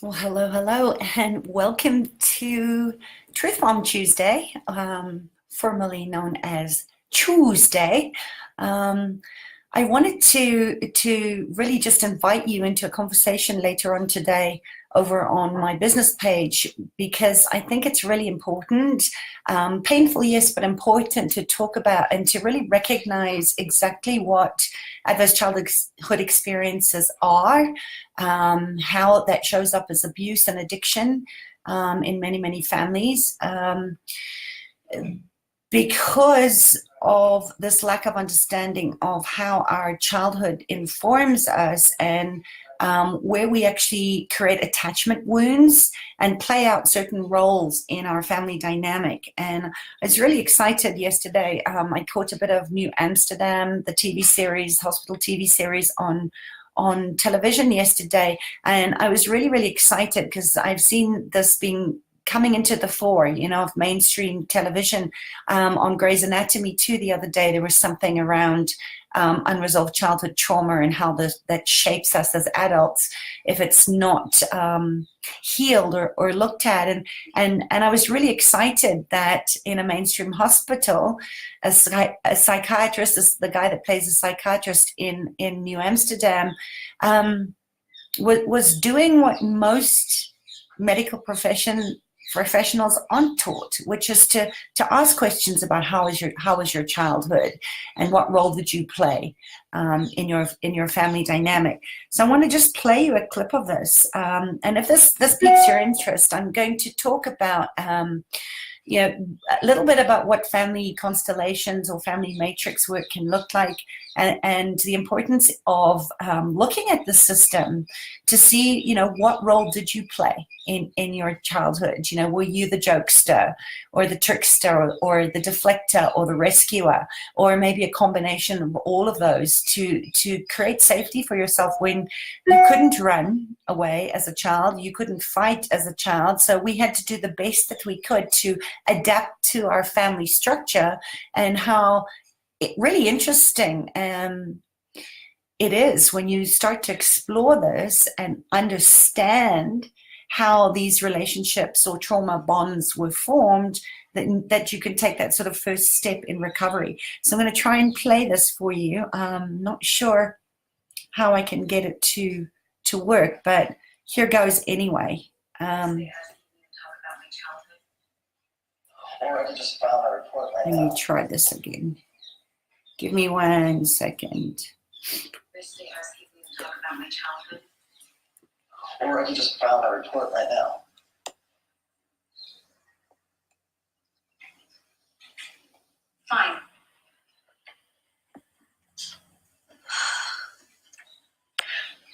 Well, hello, and welcome to Truth Bomb Tuesday, formerly known as Tuesday. I wanted to really just invite you into a conversation later on today over on my business page, because I think it's really important, painful, yes, but important to talk about and to really recognize exactly what adverse childhood experiences are, how that shows up as abuse and addiction in many families, because of this lack of understanding of how our childhood informs us, and where we actually create attachment wounds and play out certain roles in our family dynamic. And I was really excited yesterday. I caught a bit of New Amsterdam, the TV series, hospital TV series on television yesterday, and I was really excited because I've seen this being coming into the fore, of mainstream television. On Greys Anatomy too, the other day, there was something around unresolved childhood trauma and how that shapes us as adults if it's not healed or looked at. And I was really excited that in a mainstream hospital, a psychiatrist, is the guy that plays a psychiatrist in New Amsterdam, was doing what most medical professionals aren't taught, which is to ask questions about how was your childhood and what role did you play in your family dynamic. So I want to just play you a clip of this, and if this piques your interest, I'm going to talk about a little bit about what family constellations or family matrix work can look like, and the importance of looking at the system to see, what role did you play in your childhood? Were you the jokester or the trickster or the deflector or the rescuer, or maybe a combination of all of those to create safety for yourself when you couldn't run away as a child, you couldn't fight as a child. So we had to do the best that we could to adapt to our family structure. And how really interesting it is when you start to explore this and understand how these relationships or trauma bonds were formed, that you can take that sort of first step in recovery. So I'm going to try and play this for you. I'm not sure how I can get it to work, but here goes anyway. Let me try this again. Give me 1 second. Basically asking me to talk about my childhood. Or I can just file my report right now. Fine.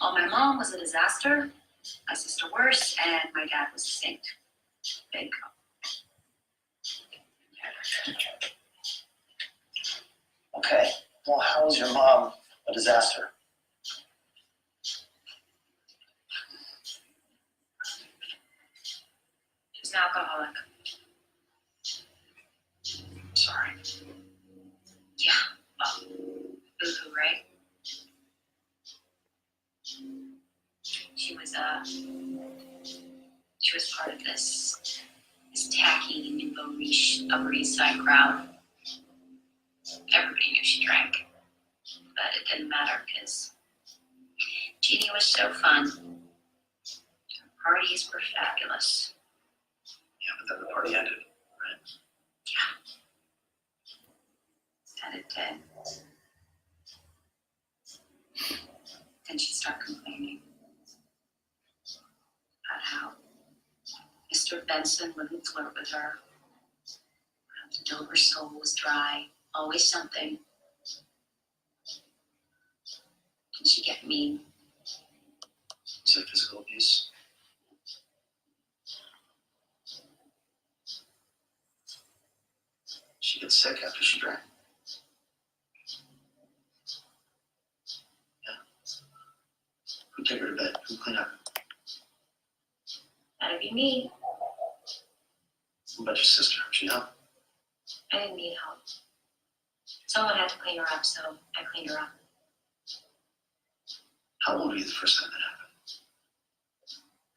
Well, my mom was a disaster, my sister worse, and my dad was a saint. Big. Okay. Well, how was your mom a disaster? She's an alcoholic. Sorry. Yeah. Well, boo-hoo, right? She was part of this tacky Upper East Side crowd. Everybody knew she drank, but it didn't matter because Jeannie was so fun. Her parties were fabulous. Yeah, but then the party ended, right? Yeah. And it did. Then she started complaining about how Mr. Benson wouldn't flirt with her. How her soul was dry. Always something. Did she get mean? Was it physical abuse? She gets sick after she drank. Yeah. Who took her to bed? Who cleaned up? That'd be me. What about your sister? She helped? I didn't need help. Someone had to clean her up, so I cleaned her up. How old were you the first time that happened?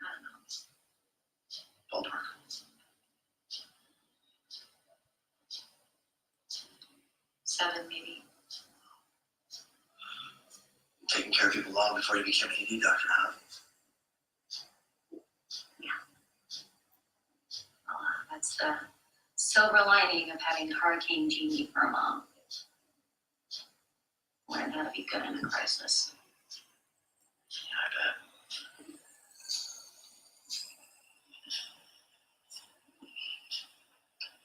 I don't know, before you became an ED doctor, huh? That's the silver lining of having Hurricane Jeannie for a mom. Learn how to be good in a crisis. Yeah, I bet.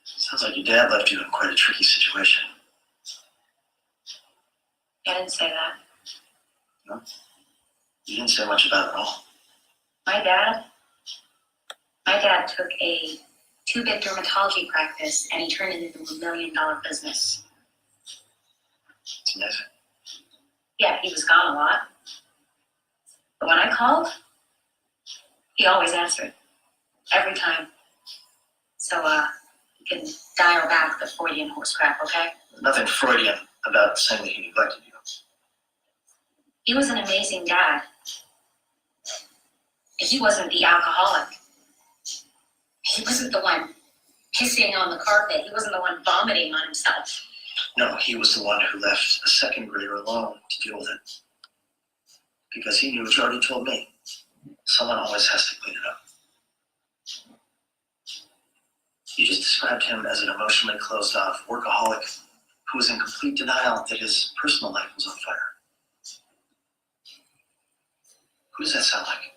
Sounds like your dad left you in quite a tricky situation. I didn't say that. No? You didn't say much about it at all. My dad took a 2-bed dermatology practice and he turned it into $1 million business. It's amazing. Yeah, he was gone a lot. But when I called, he always answered. Every time. So, you can dial back the Freudian horse crap, okay? There's nothing Freudian about saying that he neglected you. He was an amazing dad. He wasn't the alcoholic. He wasn't the one pissing on the carpet. He wasn't the one vomiting on himself. No, he was the one who left a second grader alone to deal with it. Because he knew what you already told me. Someone always has to clean it up. You just described him as an emotionally closed off workaholic who was in complete denial that his personal life was on fire. Who does that sound like?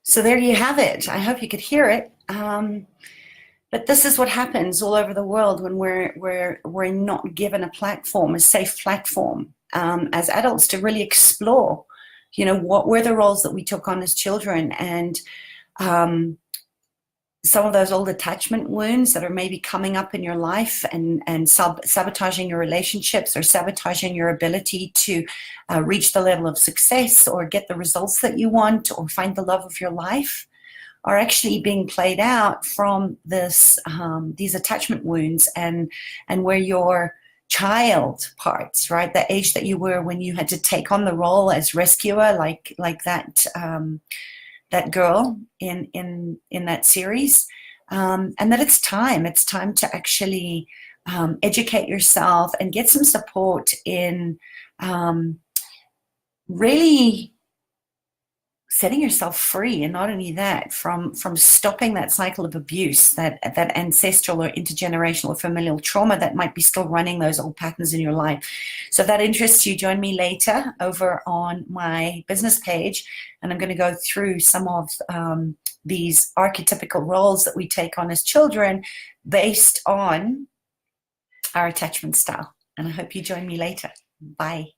So there you have it. I hope you could hear it. But this is what happens all over the world when we're not given a platform, a safe platform, as adults to really explore, what were the roles that we took on as children, and some of those old attachment wounds that are maybe coming up in your life and sabotaging your relationships or sabotaging your ability to reach the level of success or get the results that you want or find the love of your life, are actually being played out from these attachment wounds and where your child parts, right? The age that you were when you had to take on the role as rescuer, like that girl in that series, and that it's time to actually educate yourself and get some support in really setting yourself free, and not only that, from stopping that cycle of abuse, that ancestral or intergenerational or familial trauma that might be still running those old patterns in your life. So if that interests you, join me later over on my business page, and I'm going to go through some of these archetypical roles that we take on as children based on our attachment style. And I hope you join me later. Bye.